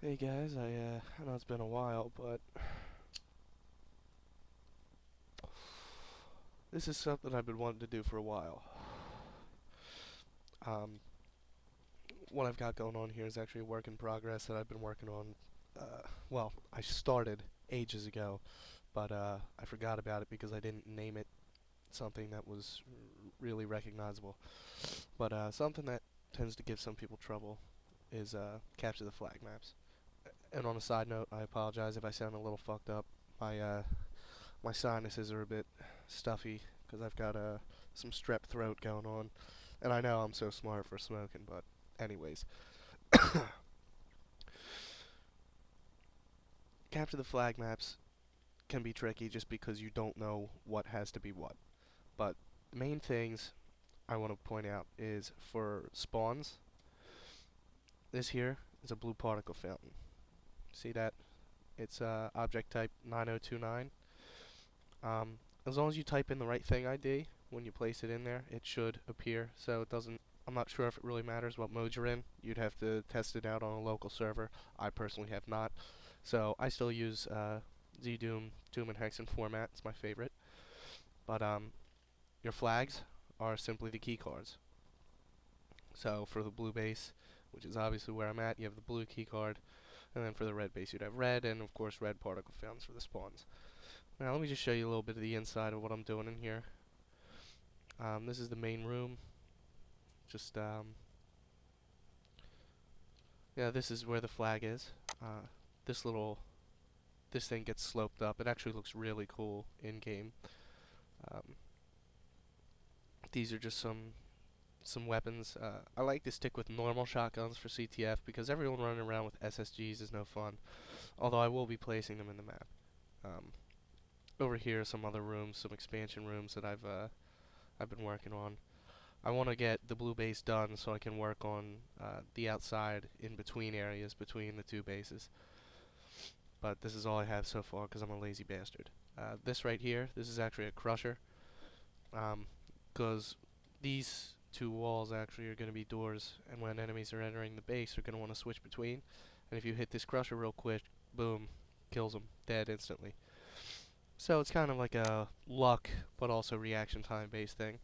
Hey guys, I know it's been a while, but this is something I've been wanting to do for a while. Um, what I've got going on here is actually a work in progress that I've been working on. Well, I started ages ago, but I forgot about it because I didn't name it something that was really recognizable. But something that tends to give some people trouble is capture the flag maps. And on a side note, I apologize if I sound a little fucked up. My sinuses are a bit stuffy because I've got some strep throat going on, and I know I'm so smart for smoking, but anyways, capture the flag maps can be tricky just because you don't know what has to be what. But the main things I want to point out is for spawns, this here is a blue particle fountain. See that? It's object type 9029. Um, as long as you type in the right thing ID when you place it in there, it should appear. So it doesn't. I'm not sure if it really matters what mode you're in. You'd have to test it out on a local server. I personally have not. So I still use ZDoom, Doom and Hexen format. It's my favorite. But your flags are simply the key cards. So for the blue base, which is obviously where I'm at, you have the blue key card, and then for the red base, you'd have red, and of course red particle fountains for the spawns. Now let me just show you a little bit of the inside of what I'm doing in here. This is the main room. Just yeah, this is where the flag is. Uh, this little this thing gets sloped up. It actually looks really cool in game. Um, these are just some weapons. I like to stick with normal shotguns for CTF because everyone running around with SSGs is no fun. Although I will be placing them in the map. Um, over here, are some other rooms, some expansion rooms that I've been working on. I want to get the blue base done so I can work on the outside in between areas between the two bases. But this is all I have so far because I'm a lazy bastard. This right here, this is actually a crusher. Because these two walls actually are going to be doors, and when enemies are entering the base, they're going to want to switch between. And if you hit this crusher real quick, boom, kills them, dead instantly. So it's kind of like a luck, but also reaction time based thing.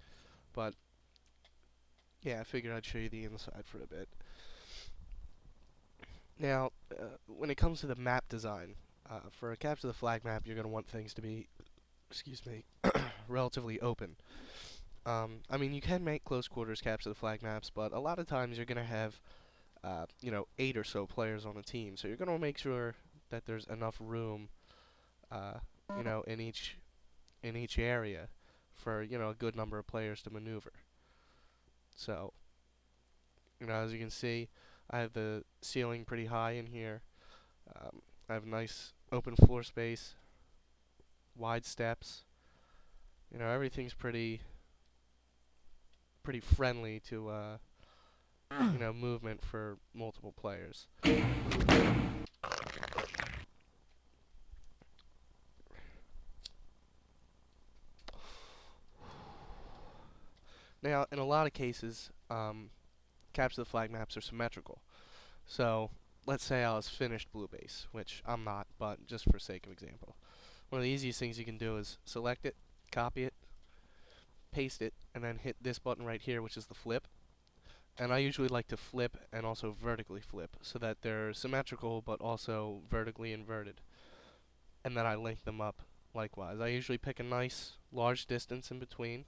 But yeah, I figured I'd show you the inside for a bit. Now, when it comes to the map design, for a capture the flag map, you're going to want things to be, excuse me, relatively open. I mean, you can make close quarters capture the flag maps, but a lot of times you're going to have, 8 or so players on a team. So you're going to make sure that there's enough room, uh, in each area for, a good number of players to maneuver. So, as you can see, I have the ceiling pretty high in here. I have nice open floor space, wide steps. Everything's pretty friendly to movement for multiple players. Now, in a lot of cases, capture the flag maps are symmetrical. So, let's say I was finished blue base, which I'm not, but just for sake of example. One of the easiest things you can do is select it, copy it, paste it, and then hit this button right here, which is the flip. And I usually like to flip and also vertically flip, so that they're symmetrical but also vertically inverted. And then I link them up likewise. I usually pick a nice large distance in between,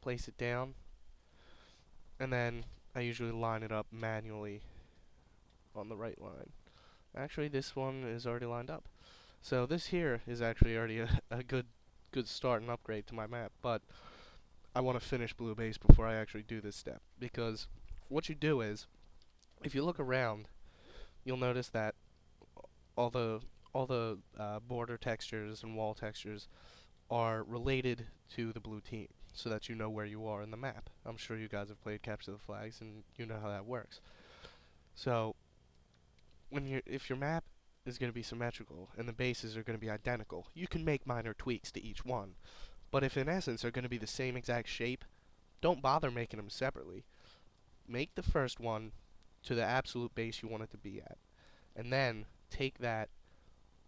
place it down, and then I usually line it up manually on the right line. Actually, this one is already lined up. So this here is actually already a good start and upgrade to my map, but I want to finish blue base before I actually do this step, because what you do is, if you look around, you'll notice that all the border textures and wall textures are related to the blue team, so that you know where you are in the map. I'm sure you guys have played Capture the Flags, and you know how that works. So, if your map is going to be symmetrical and the bases are going to be identical, you can make minor tweaks to each one. But if in essence they're going to be the same exact shape, don't bother making them separately. Make the first one to the absolute base you want it to be at. And then take that,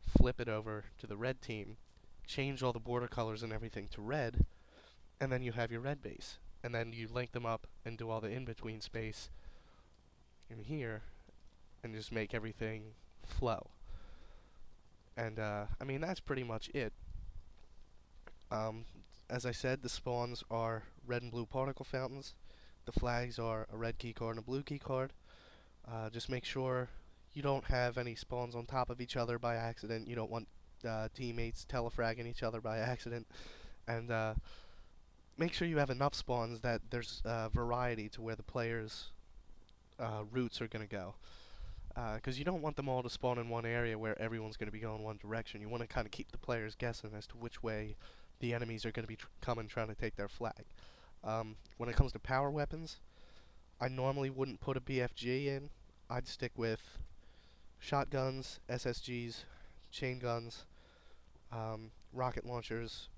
flip it over to the red team, change all the border colors and everything to red, and then you have your red base. And then you link them up and do all the in-between space in here, and just make everything flow. And, I mean, that's pretty much it. Um, as I said, the spawns are red and blue particle fountains. The flags are a red key card and a blue key card. Just make sure you don't have any spawns on top of each other by accident. You don't want teammates telefragging each other by accident. And make sure you have enough spawns that there's variety to where the players' routes are going to go. Because you don't want them all to spawn in one area where everyone's going to be going one direction. You want to kind of keep the players guessing as to which way the enemies are going to be coming trying to take their flag. When it comes to power weapons, I normally wouldn't put a BFG in. I'd stick with shotguns, SSGs, chain guns, rocket launchers,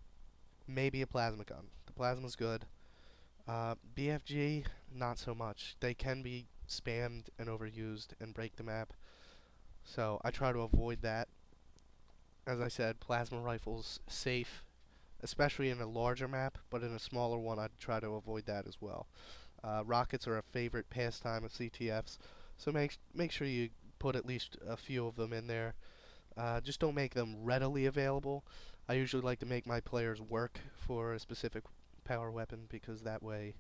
maybe a plasma gun. The plasma's good. BFG, not so much. They can be spammed and overused and break the map, so I try to avoid that. As I said, plasma rifles safe, especially in a larger map, but in a smaller one I'd try to avoid that as well. Rockets are a favorite pastime of CTFs, so make sure you put at least a few of them in there. Just don't make them readily available. I usually like to make my players work for a specific power weapon, because that way,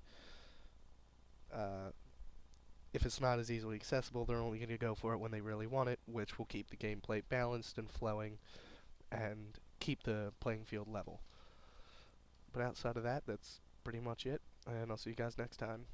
if it's not as easily accessible, they're only going to go for it when they really want it, which will keep the gameplay balanced and flowing and keep the playing field level. But outside of that, that's pretty much it, and I'll see you guys next time.